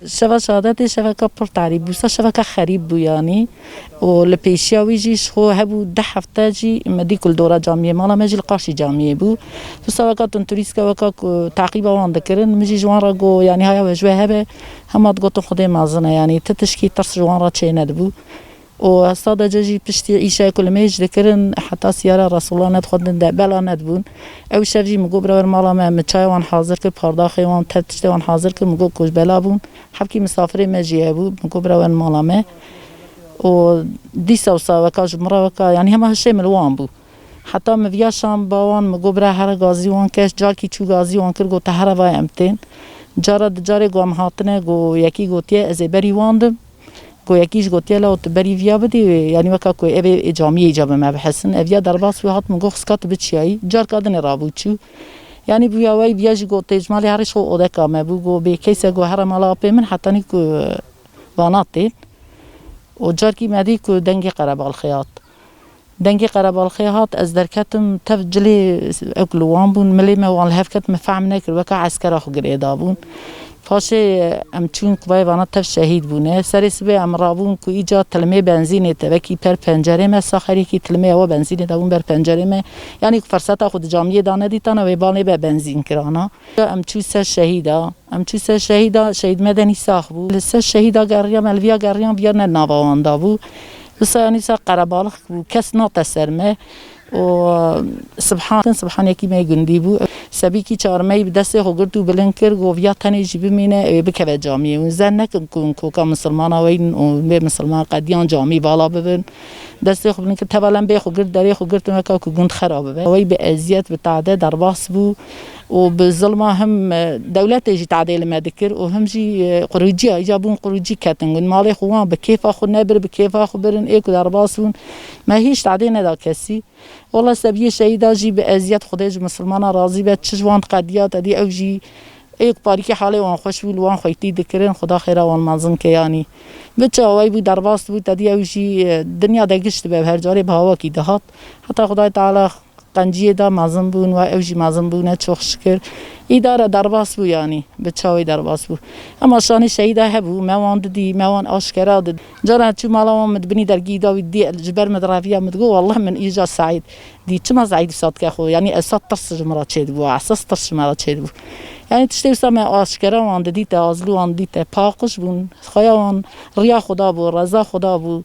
شبه شهادت شبکه پر تعریب بود شبکه خریب بود یعنی و لپیشیاوی جیش خو هبو 10 هفته جی مدی کل دوره جامعه مالا مجل قاشی جامعه بود تو سوکا تنتوریس که وکا تعقیب آن دکرن مجی جوان را گو یعنی های وجوه هبه همات گوتو خودی مازنه یعنی تتشکی ترس جوان را چه ند بود و استاد جاجی پشتی ایشه کل میج دکرن حتی سیاره رسول الله ند خود ند بلا ند بون او شفجی مگو برای مالا ما مچای وان حاضر که پرداخی وان تتشتی وان حاضر که مگو کش بلا بون حبکی مسافری مجیه بود مگو برای مالا ما و دیسا و ساوکا جمرا وکا یعنی همه هشه ملوان بود حتی مفیاشم باوان مگو برای هر گازی وان کش جار کی چو گازی وان کر گو تهر وای امتین جار گو هم هاتنه گو یکی گوتیه از بری واندم گو یکیش گوتیه لو تبری ویا بدی یعنی وکا کو ابی جامعه ایجاب ما بحسن اویا درباس و هات مگو خسکات بچیایی جار کادن رابوچو یعنی بیا وای بیاج گوت اجمالی هرش خو اودکا ما بو گو به کیسه گو هر مالا په من حتی نیکو واناتین و جار کی مدی کو دنگی قرب الخياط دنگی قرب الخياط از درکتم تفجلی اکلوان بون ملی ما وان هفکت مفهم نکر وکا عسکر خو گریدا بون فاشه ام چون کوی وانا تف شهید بونه سرس به ام رابون کو ایجاد تلمه بنزین ته وکی پر پنجره ما ساخری کی تلمه و بنزین داون بر پنجره ما یعنی فرصت خود جامعه دانه دیتانه و بالای به بنزین کرانا ام چو سه شهیدا شهید مدنی ساخ بو سه شهیدا گریا ملویا گریان بیا نه ناوان دا بو بس یعنی سا قربالخ بو کس ناتسرمه و سبحان یکی می گندی بو سبی کی چارمی دست خوگرتو بلنکر گویا تنی جیب مینه بکوه جامعه و زن نکن کن کوکا مسلمان وین و به مسلمان قدیان جامعه بالا ببن دست خوب بلنکر توالن به خوگرت داری خوگرت مکا که گند خرابه به وی به ازیت به تعداد درباس بو و به ظلم هم دولت جی تعدیل مدکر و هم جی قروجی ایجابون قروجی کتنگون مال خوان به کیف خود نبر به کیف خود برن ایک درباسون ما هیچ تعدیل ندا کسی والله سبیه شهیدا جی به ازیت خودش مسلمان راضی به چجوان قدیات دی او جی ایک پاری که حاله وان خوش بود وان خویتی دکرن خدا خیر وان مازن که یعنی بچه هوای بود درباس بود دی او جی دنیا دگشت به هر جاری به هوا کی دهات حتی خدای تعالی قنجیه دا مازن بون و اوجی مازن بونه چوخ شکر ایداره درباس بو یعنی بچه‌های درباس بو اما شانی شهیدا هبو موان دی موان آشکارا دد جرا چو مالا مدبنی درگی دا دی الجبر مدرافیا مدگو والله من ایجا سعید دی چما سعید صاد که خو یعنی اسات ترس جمرا چید بو اساس ترس جمرا چید بو یعنی تشتی سم آشکارا وان دی تا ازلو وان دی تا پاکش بون خیاوان ریا خدا بو رضا خدا بو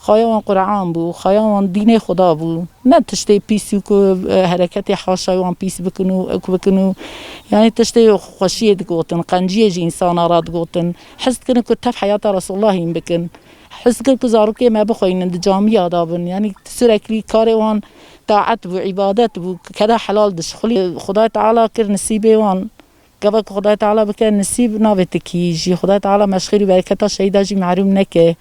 خیاوان قرآن بو خیاوان دین خدا بو نه تشتی پیسو کو حرکت حاشیوان پیس بکنو یعنی تشتی خوشیه دگوتن قنجیه جی انسان آراد گوتن حس کنه که تف حیات رسول الله این بکن حس کنه که زاروکه ما بخوین جامعه آدابن یعنی سرکلی کاروان طاعت و عبادت بو کدا حلال دشخلی خدا تعالی کر نصیبه وان قبل خدا تعالی بکن نصیب نابت کی جی خدا تعالی مشخری برکت شهیدا جی معلوم نکه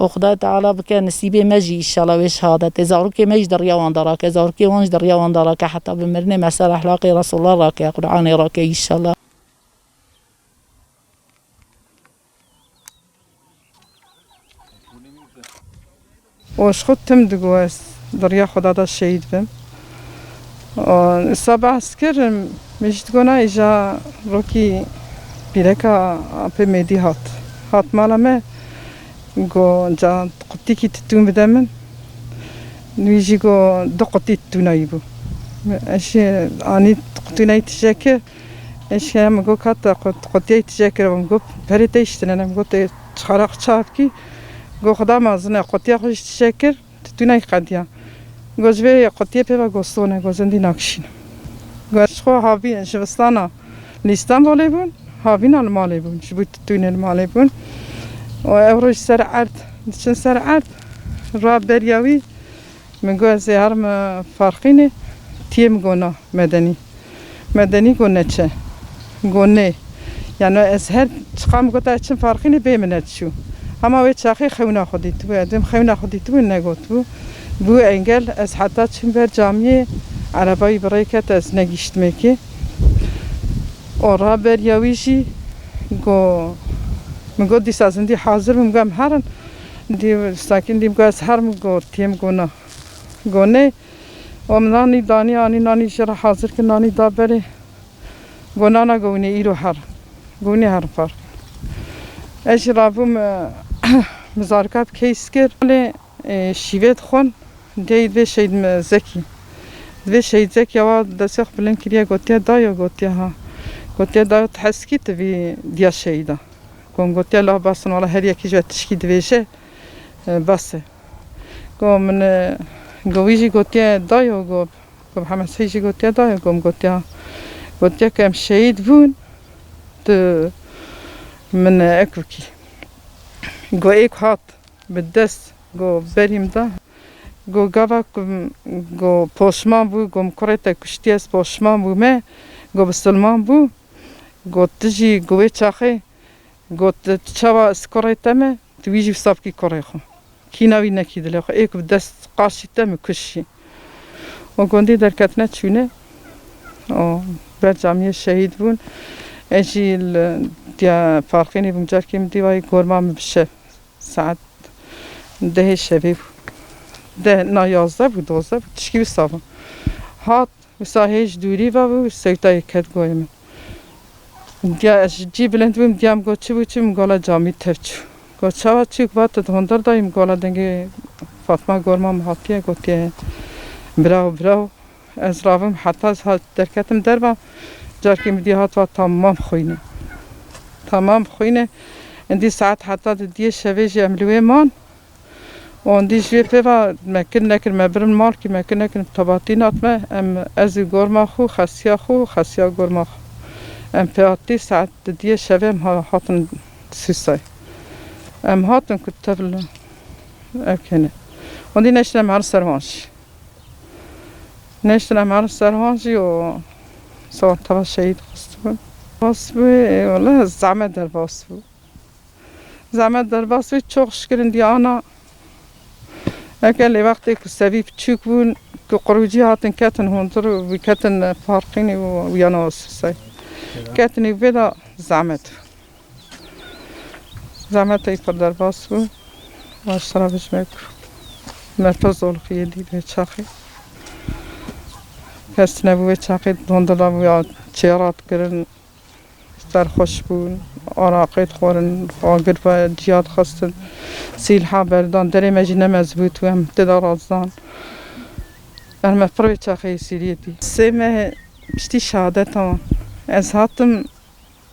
و خدا تعالی بکن نصیب مجی ان شاء الله و شهادت زاروکه مج دریاوان دراکه زاروکه وانج دریاوان دراکه حتی بمرنه مثل اخلاق رسول الله راکه قرآن راکه ان شاء الله وش خودم دگویس دریا خدا دا شهید بم صبح اسکر میشت گنا ایجا روکی بیرکا په میدی هات مالا ما گو جا قطی کی تتون بدمن نویجی گو دو قطی تتونایی بو اش آنی قطونایی تشکر اش هم گو کات قطی تشکر و گو پریتیش تنم گو ت خراق چاپ کی گو خدا مازنه قطی خوش تشکر تتونایی قدیا گو جوی قطی په گوستونه گو زندی نکشین گو خو هاوی شوستانا لیستان بالی بون هاوین المالی بون شبوت تتون المالی بون و اوروش سر عرض چن سر عرض را بریاوی میگو از هرم فرقینه تیم گونا مدنی گونه چه گونه یعنی از هر چقام گوتا چن فرقینه بیمنت شو اما وی چاقی خونا خودی تو ادم خونا خودی تو نگوت بو انگل از حتی چن بر جامعه عربی برایکت از نگیشت میکی و را بریاویشی گو میگو دی سازندی حاضر میگم هرن دی ساکن دی میگو از هر میگو تیم گونه و منانی دانی آنی نانی شرا حاضر که نانی دا بره گونانا گونه ایرو هر گونه هر فر اجرابم مزارکات کیس کرد ولی شیوت خون دید به شید زکی به شید زکی و دستخ بلند کریه گوتیا دایو گوتیا ها گوتیا دایو تحسکی تبی دیا شیدا گم گوتیا لا باسن ولی هر یکی جوت تشکی دویشه باسه گم من گویجی گوتیا دایو گم همه سیجی گوتیا دایو گم گوتیا کم شید بون تو من اکوکی گو ایک هات بدست گو بریم دا گو گاوا گو پوشمان بو گو مکرت کشتی از پوشمان بو مه گو بسلمان بو گو تجی گوی چاخه گو تچوا اسکرت مه تویجی فساب کی کره خو کی نوی نکی دل خو ایک بدست قاشی تم کشی و گوندی در کتنه چونه او بر جامعه شهید بون اجیل دیا فرقینی بمجار کیم دیوای گرمام بشه ساعت ده شبیه ده نه 11 بود 12 بود تشکی بسافم هات وسا هیچ دوری و سکتای کت گویم دیا جی بلند بیم دیام گو چی بود چی مگالا جامی تفچو گو چاوا چی گوات دهندر دایم گالا دنگه فاطمه گرمام هاتیه گوتیه براو از راوم حتی از درکتم دربام جار کیم دی هات و تمام خوینه اندی ساعت حتی دی شویجی عملوی مان و اندی جوی پیوا مکن نکر مبرم مال کی مکن نکر تباتی ناتمه ام از گرما خسیا گرما خو ام پیاتی ساعت دی شویم هاتن سوسای ام هاتن کتبل اکنه اندی نشتم هر سرهانشی و سوان تبا شهید خستون باسبوی والله زحمت در باسبوی çok şükür diyana اگه وقتی که سبیب چوک بون که قروجی هاتن کتن هندر و کتن فرقینی و یانا سای کتنی بدا زحمت ای پر در باس بود و اشترابش میکر مرتز اولخیه دیده چاقی کسی نبوه چاقی هندر یا چیرات کرن در خوش بون آراقیت خورن آگر و جیاد خواستن سیلحا بردان دری مجینه مزبوط و هم تدار آزدان برمه پروی چاقی سیریه دی سیمه پشتی شهادت هم از هاتم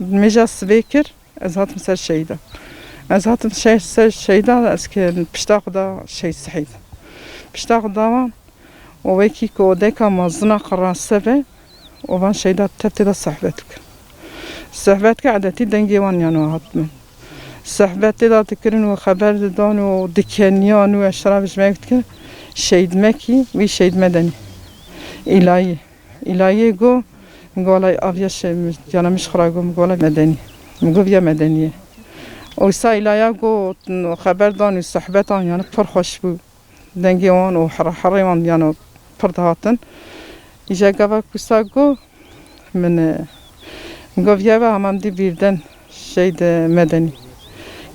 مجا سبیکر از هاتم سر شهیده سر شهیده از که پشتا خدا شهید سحید پشتا خدا وان و ویکی که اودیکا مازنا قرانسه به و وان شهیده تبتیده صحبت کن صحبت که عادتی دنگی وان یانو هاتمن صحبت دا تکرن و خبر دادن و دکانیان و اشترابش میگفت که شهید مکی وی شهید مدنی الهی گو گالای آبیاش یانا مش خراگو گالای مدنی مگو بیا مدنیه اوسا الهی گو خبر دان و صحبت آن یعنی پر خوش بود دنگی وان و حری وان یعنی پر دهاتن ایجا گفت کسا گو من گویا و همم دی بیردن شهید مدنی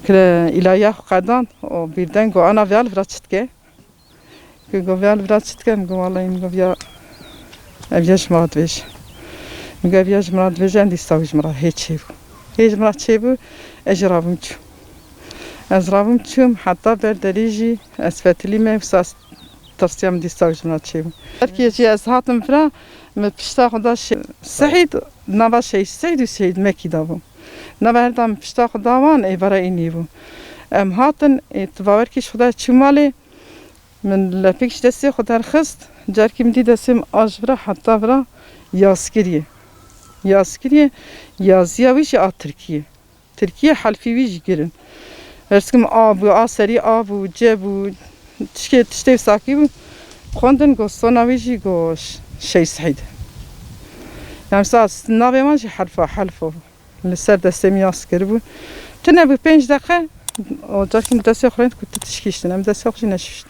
که الهی قدان و بیردن گو آنا ویال فراتشت که گویال فراتشت که مگو والله این گویا اویاش مراد ویش مگو اویاش مراد ویش اندی ساویش مراد هیچ مراد چه بو از رابم چوم حتی بردریجی از فتلی میفساس ترسیم دی ساویش مراد چه بو درکی جی از هاتم فرا پشتا خدا سعید نوا سعید و سعید مکی داوم نوا هردام پشتا خدا وان ای برای اینی بو ام هاتن اتباور کش خدا چومالی من لپیکش دستی خدا خست جار کم دی دستیم آج برا حتی برا یاسکریه یازیه ویش ترکیه حلفی ویش گرن هرسکم آب و آسری آب و جب و تشتی ساکی بو خوندن گوستونا ویشی گوش شي سعيد يعني ساس نابي ماشي حلفه لسر دستم ياسكر بو تنبي 5 دقيقة و جاكم دستي اخرين كنت تشكيشتن ام دستي اخرين نششت